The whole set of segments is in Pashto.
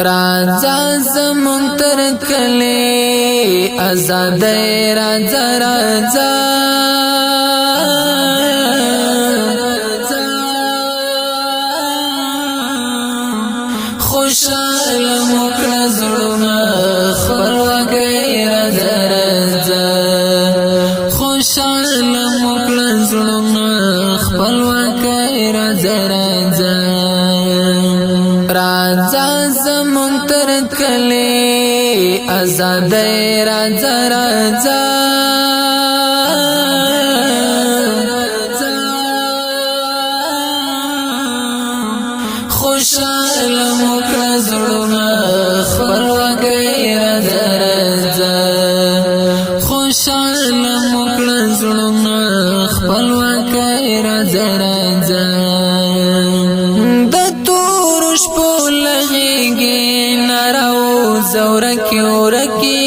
راځه زمون تر کلی آزاد راځه راځه خوشاله مکړه زړونه خپلواکۍ راځه راځه خوشاله مکړه زړونه خپلواکۍ راځه راځه راځه زمون تر کلی آزاد راځه راځه خوشاله مکړه زړونه خپلواکۍ راځه راځه خوشاله مکړه زړونه خپلواکۍ راځه راځه د تور شپو لغېږي ناراوځه ورکې ورکې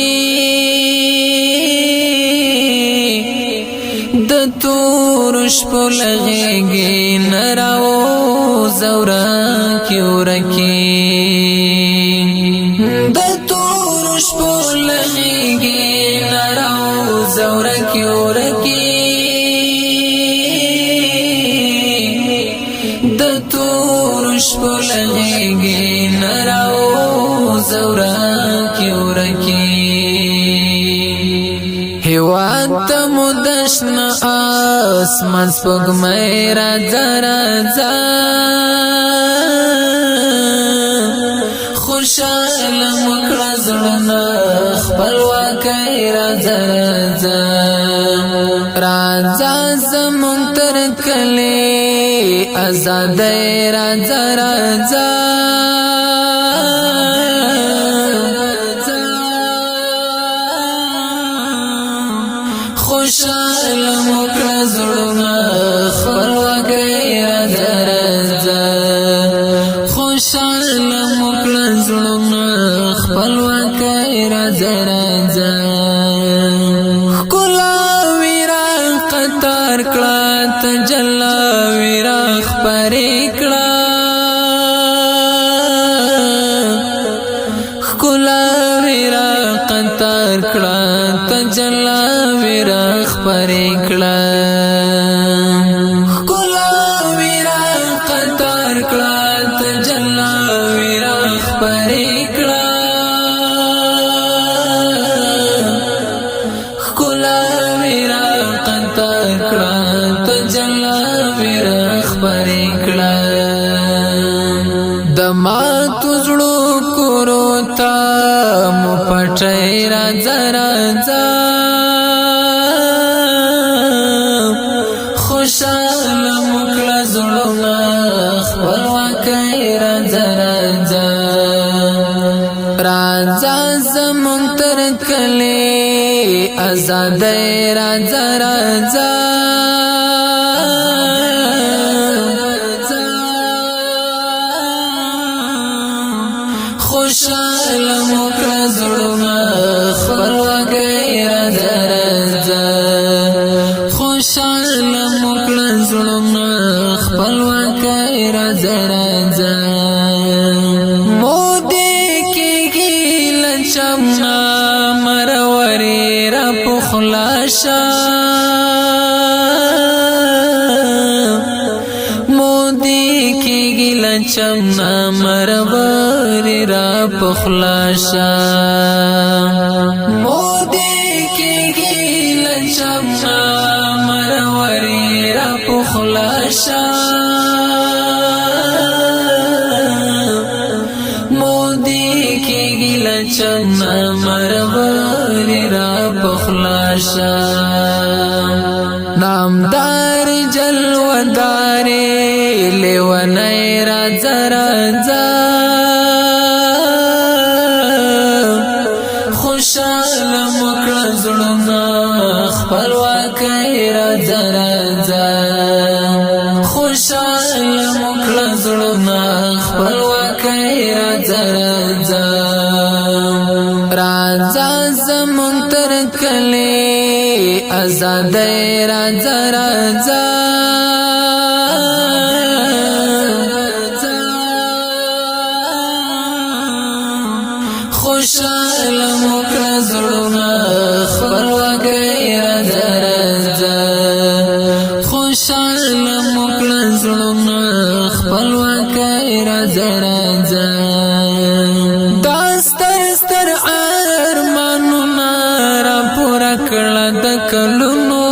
د تور شپو لغېږي ناراوځه ورکې ورکې د تور شپو لغېږي ناراوځه ورکې ورکې د تور شپو لغېږي ناراوځه ورکې ورکې هېواد ته مو د شنه اسمان سپوږمۍ راځه راځه خوشاله مکړه زړونه خپلواکۍ راځه راځه راځه زمون تر کلی آزاد راځه راځه خوشاله مکړه زړونه خپلواکۍ راځه راځه خوشاله مکړه زړونه خپلواکۍ راځه راځه ښکلا ویرا قطار کړه تجلا ویرا خپرې کړه ښکلا ویرا قطار کړه تجلا ویرا خپرې کړه ښکلا ویرا قطار کړه تجلا ویرا خپرې کړه ښکلا ویرا قطار کړه تجلا ویرا خپرې کړه د ماتو زړو کورو ته مو پټۍ راځه راځه خوشاله مکړه زړونه خپلواکۍ راځه راځه راځه زمون تر کلی آزاد راځه راځه خوشاله مکړه زړونه خپلواکۍ راځه راځه خوشاله مکړه زړونه خپلواکۍ راځه راځه مودې کېږي له چمنه مرورې راپخلا شه مودې کېږي له چمنه مرورې راپخلا شه مودې کېږي له چمنه مرورې راپخلا شه مودې کېږي له چمنه مرورې راپخلا شه نامدار جلوه‌دار لیونی راځه راځه خوشاله مکړه زړونه خپلواکۍ راځه راځه خوشاله مکړه زړونه خپلواکۍ راځه راځه راځه زمون تر کلی آزاد راځه راځه خوشاله مکړه زړونه خپلواکۍ راځه راځه خوشاله مکړه زړونه خپلواکۍ راځه راځه دا ستر ستر ارمانونه راپوره کړه د کلونو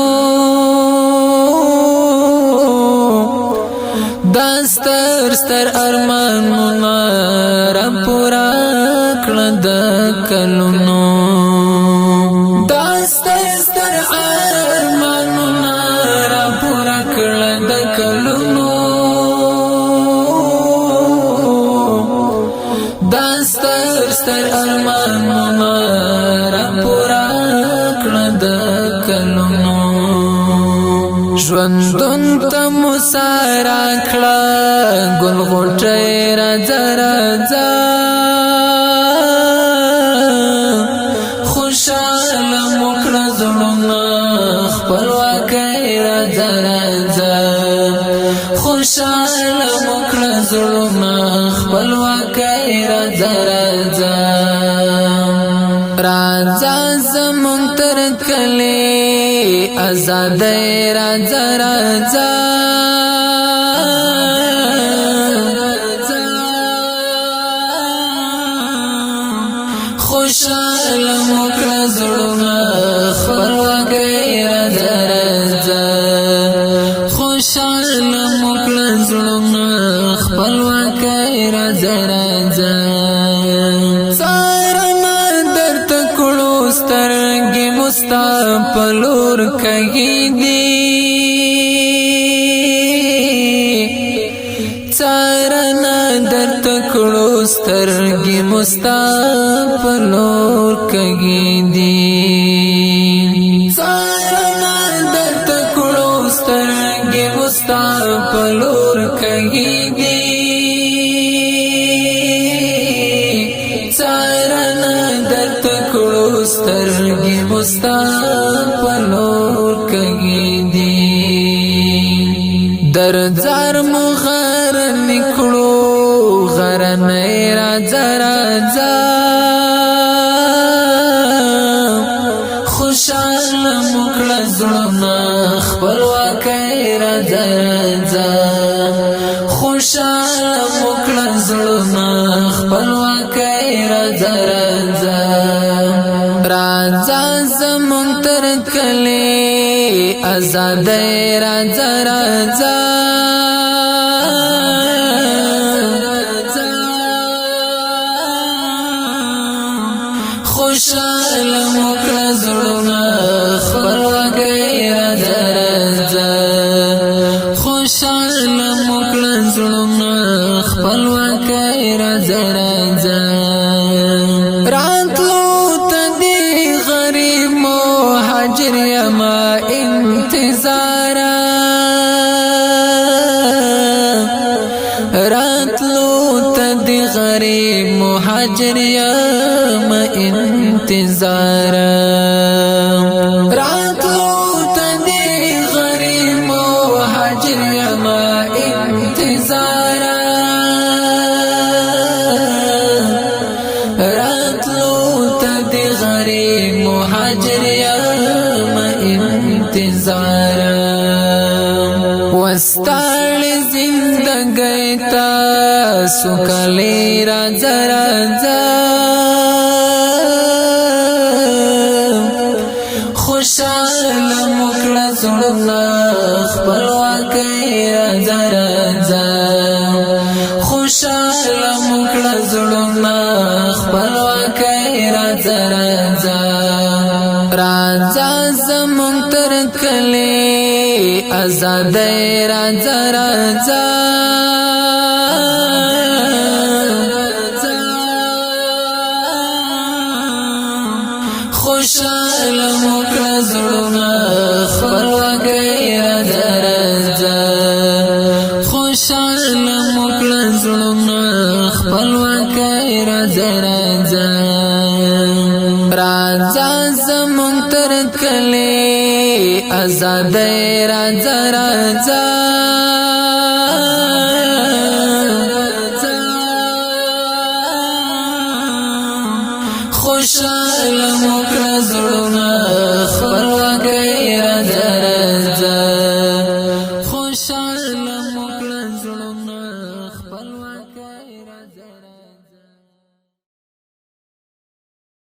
دا ستر ستر ارمانونه راپوره کړه د کلونو دا ستر ستر ارمانونه راپوره کړه د کلونو دا ستر ستر ارمانونه راپوره کړه د کلونو ژوندون ته مو سارا کړه ګل غوټۍ راځه راځه خوشاله مو کړه زړونه خپلواکۍ راځه راځه خوشاله مو کړه زړونه خپلواکۍ راځه راځه راځه زمونږ تر کلي آزادۍ راځه راځه خوشاله مو کړه زړونه خپلواکۍ راځه راځه خوشاله مو کړه زړونه خپلواکۍ راځه راځه څارنه درته کړو سترګې مو ستا په لور کږې دي څارنه درته کړو سترګې مو ستا په لور کږې دي څارنه درته کړو سترګې مو ستا په لور کږې دي څارنه درته کړو سترګې مو ستا په لور کږې دي درځار مو غر نکړو غرنۍ راځه راځه خوشاله مو کړه زړونه خپلواکۍ راځه راځه خوشاله مو کړه زړونه خپلواکۍ راځه راځه راځه زمونږ تر کلي آزادۍ راځه راځه خوشاله مو کړه زړونه خپلواکۍ راځه راځه خوشاله مو کړه زړونه خپلواکۍ راځه راځه راتلو ته دې غریب مهاجر یما انتظار راتلو ته دې غریب مهاجر یما انتظار راتلو ته دې غریب مهاجر یما انتظار راتلو ته دې غریب مهاجر یما انتظار وستاړ زندګۍ تا سوکلي راځه راځه خوشاله مو کړه زړونه خپلواکۍ راځه راځه خوشاله مو کړه زړونه خپلواکۍ راځه راځه راځه زمونږ تر کلي آزادۍ راځه راځه خوشاله مو کړه زړونه خپلواکۍ راځه راځه خوشاله مو کړه زړونه خپلواکۍ راځه راځه راځه زمونږ تر کلي آزادۍ راځه راځه خوشحال مکړه زړونه خپلواکۍ راځه راځه خوشحال مکړه زړونه خپلواکۍ راځه